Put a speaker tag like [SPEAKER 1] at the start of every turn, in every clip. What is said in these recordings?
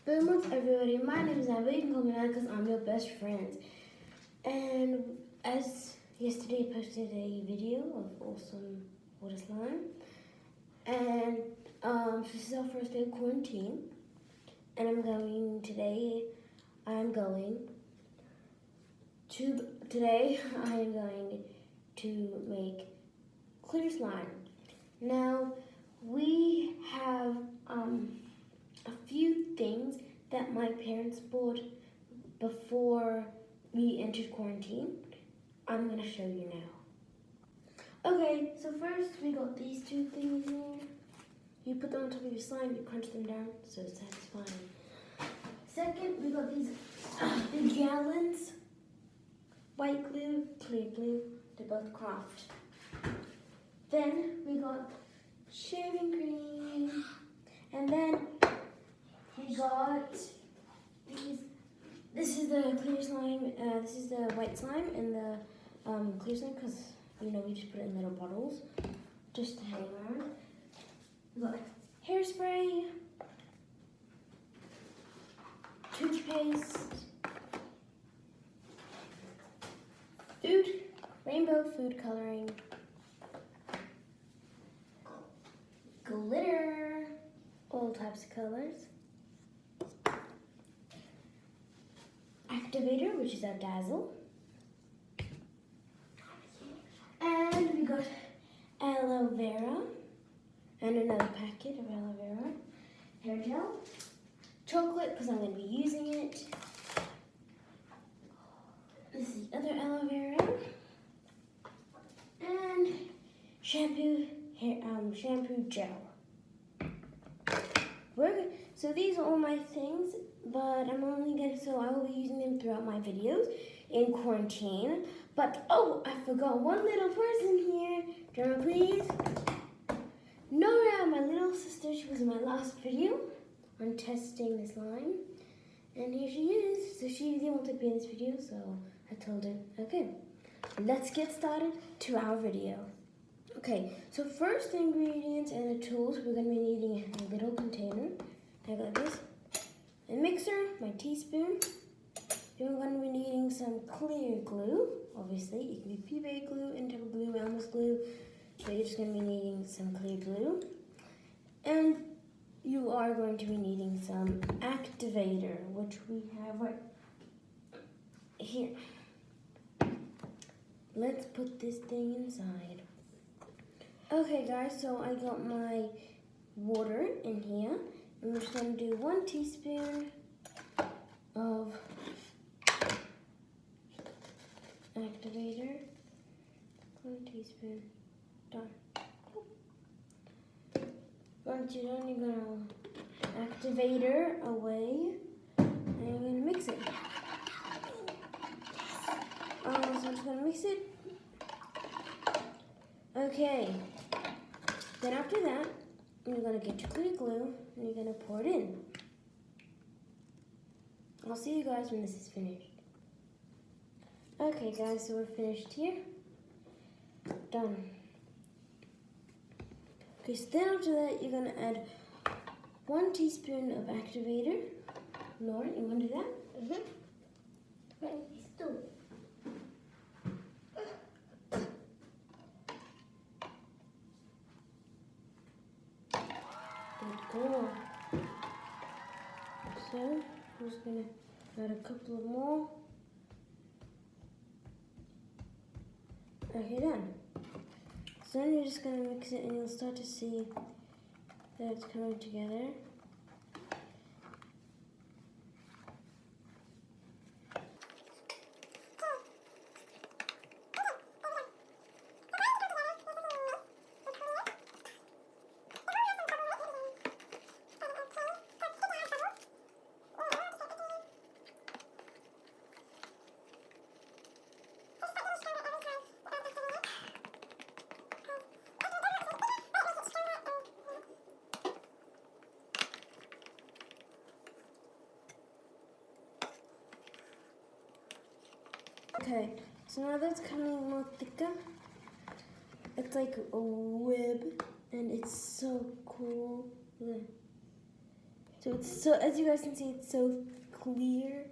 [SPEAKER 1] Good morning, everybody. My name is Natalie. You can call me Nat because I'm your best friend. And as yesterday, I posted a video of awesome water slime. And this is our first day of quarantine. And today I am going to make clear slime. Now we have a few things that my parents bought before we entered quarantine. I'm gonna show you now. Okay, so first we got these two things here. You put them on top of your slime, you crunch them down, so satisfying. Second, we got these big gallons, white glue, clear glue, they're both Craft. Then we got shaving cream, and then we got these. This is the clear slime, this is the white slime and the clear slime because, we just put it in little bottles just to hang around. We got hairspray, toothpaste, rainbow food coloring, glitter, all types of colors, activator, which is our Dazzle, and we got aloe vera, and another packet of aloe vera, hair gel, chocolate, because I'm going to be using it, this is other aloe vera, and shampoo gel. So these are all my things, but I will be using them throughout my videos in quarantine. But I forgot one little person here. Drum please. Nora, my little sister, she was in my last video on testing the slime. And here she is. So she didn't want to be in this video, so I told her, okay, let's get started to our video. Okay, so first the ingredients and the tools, we're going to be needing a little container. I got this, a mixer, my teaspoon. Then we're going to be needing some clear glue. Obviously, it can be PVA glue, Intel glue, Elmer's glue. So you're just going to be needing some clear glue. And you are going to be needing some activator, which we have right here. Let's put this thing inside. Okay guys, so I got my water in here. I'm just going to do 1 teaspoon of activator. 1 teaspoon. Done. Once you're done, you're going to activator away and you're going to mix it. So I'm just going to mix it. Okay. Then after that, you're going to get your clear glue and you're going to pour it in. I'll see you guys when this is finished. Okay guys, so we're finished here. Done. Okay, so then after that, you're going to add 1 teaspoon of activator. Nora, you want to do that?
[SPEAKER 2] Mm-hmm. Okay, still.
[SPEAKER 1] Cool. So, I'm just going to add a couple of more. Okay, done. So then you're just going to mix it and you'll start to see that it's coming together. Okay, so now that's coming more thicker. It's like a web, and it's so cool. Look. So as you guys can see, it's so clear,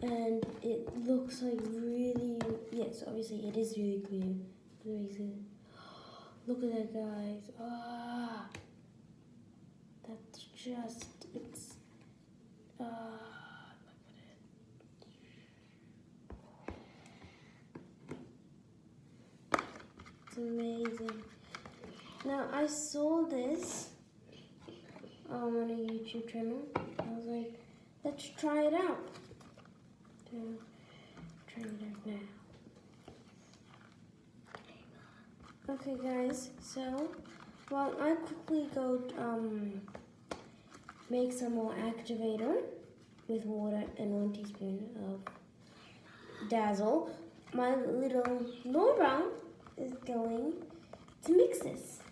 [SPEAKER 1] and it looks like really. Yes, obviously it is really clear. Really good. Look at that, guys. Ah, that's just it's. Look at it. It's amazing. Now I saw this on a YouTube channel. I was like, let's try it out. So, try it out now. Okay, guys. So, while I quickly go make some more activator with water and 1 teaspoon of Dazzle, my little Nora is going to mix this.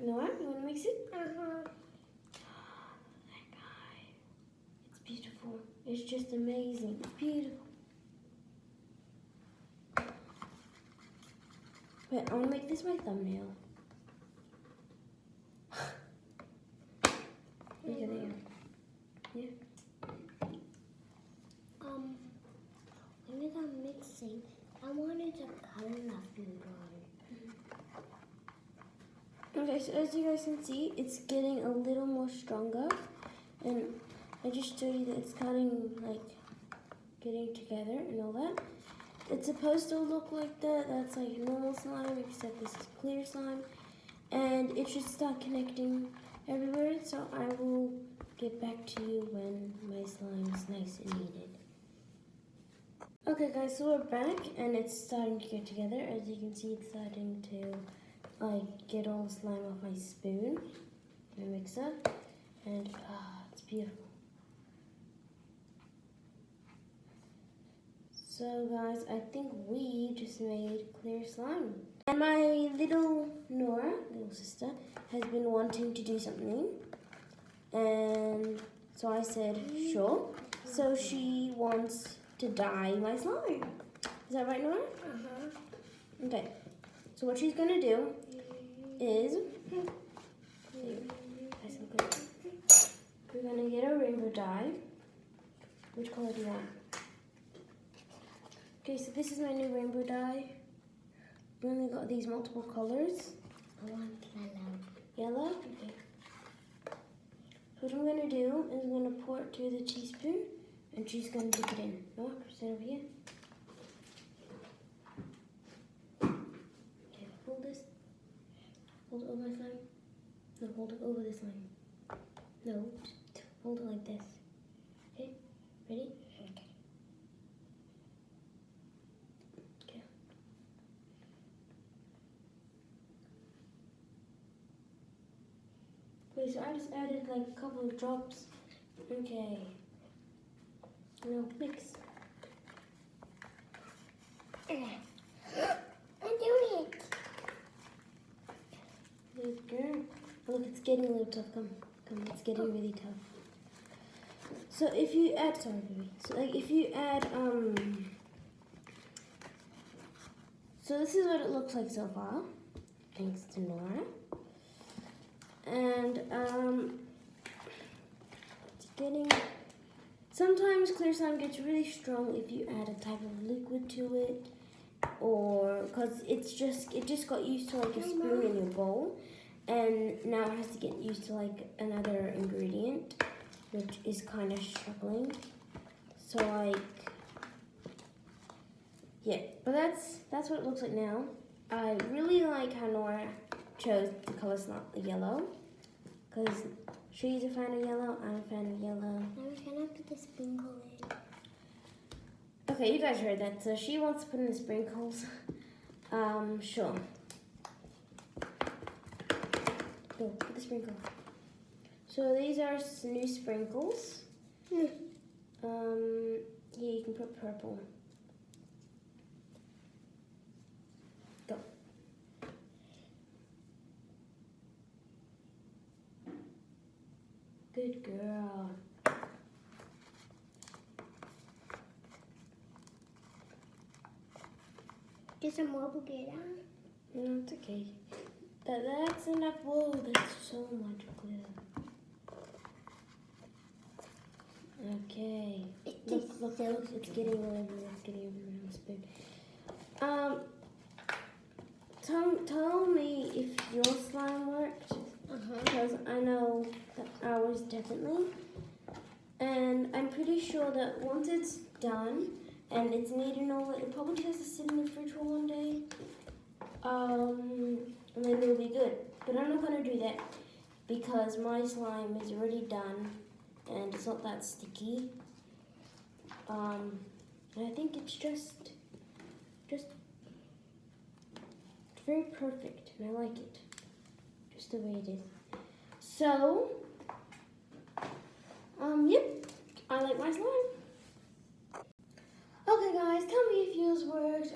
[SPEAKER 1] Nora, you want to mix it?
[SPEAKER 2] Uh-huh.
[SPEAKER 1] That guy. It's beautiful. It's just amazing. It's beautiful. Wait, I want to make this my thumbnail. Okay, there you go. Yeah.
[SPEAKER 2] When you're done mixing, I wanted to color up your drawing.
[SPEAKER 1] Okay, so as you guys can see, it's getting a little more stronger, and I just show you that it's getting together and all that. It's supposed to look like that. That's like normal slime, except this is clear slime, and it should start connecting everywhere. So I will get back to you when my slime is nice and needed. Okay, guys, so we're back, and it's starting to get together. As you can see, it's starting to get all the slime off my spoon in a mixer, and it's beautiful. So guys, I think we just made clear slime. And my little Nora, little sister, has been wanting to do something, and so I said sure. So she wants to dye my slime. Is that right, Nora?
[SPEAKER 2] Uh-huh.
[SPEAKER 1] Okay. So what she's gonna do is we're gonna get a rainbow dye. Which color do you want? Okay, so this is my new rainbow dye. We only got these multiple colors.
[SPEAKER 2] I want yellow.
[SPEAKER 1] Yellow? Okay. So what I'm gonna do is I'm gonna pour it to the teaspoon, and she's gonna dip it in. No, stand over here. Okay, hold this. Hold it over my slime. No, hold it over the slime. No, just hold it like this. Okay, ready?
[SPEAKER 2] Okay.
[SPEAKER 1] Okay. Okay, so I just added like a couple of drops. Okay. Now mix.
[SPEAKER 2] I'm doing it.
[SPEAKER 1] Good girl. Look, it's getting a little tough. Come, it's getting really tough. So if you add, sorry, baby. So like if you add, so this is what it looks like so far, thanks to Nora. And it's getting. Sometimes clear slime gets really strong if you add a type of liquid to it, or because it just got used to like a spoon in your bowl, and now it has to get used to like another ingredient, which is kind of struggling. So like, yeah, but that's what it looks like now. I really like how Nora chose the color slime yellow, because she's a fan of yellow, I'm a fan of yellow.
[SPEAKER 2] Now we're gonna put the sprinkle in.
[SPEAKER 1] Okay, you guys heard that. So she wants to put in the sprinkles. Sure. Go, put the sprinkle. So these are new sprinkles. Yeah, you can put purple. Go. Good girl.
[SPEAKER 2] Get some more Bugatti.
[SPEAKER 1] No, it's okay. That's enough. Whoa, that's so much glue. Okay, look, it's getting everywhere. It's getting everywhere on the spoon. Tell me if your slime worked, because I know that ours definitely. And I'm pretty sure that once it's done and it's made and all, it probably just has to sit in the fridge for one day. And then it'll be good. But I'm not going to do that because my slime is already done and it's not that sticky. And I think it's just very perfect, and I like it just the way it is. So, yep, I like my slime. Okay, guys, tell me if yours worked.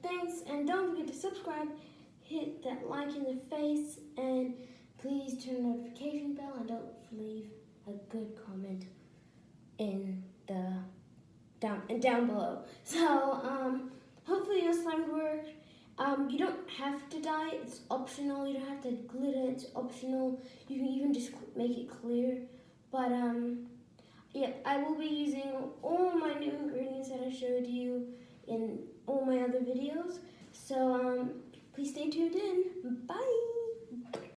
[SPEAKER 1] Thanks, and don't forget to subscribe, hit that like in the face, and please turn the notification bell, and don't leave a good comment in the down below. So, hopefully your slime worked. You don't have to dye it, it's optional. You don't have to glitter, it's optional. You can even just make it clear. But yeah, I will be using all my new ingredients that I showed you in all my other videos. So please stay tuned in. Bye!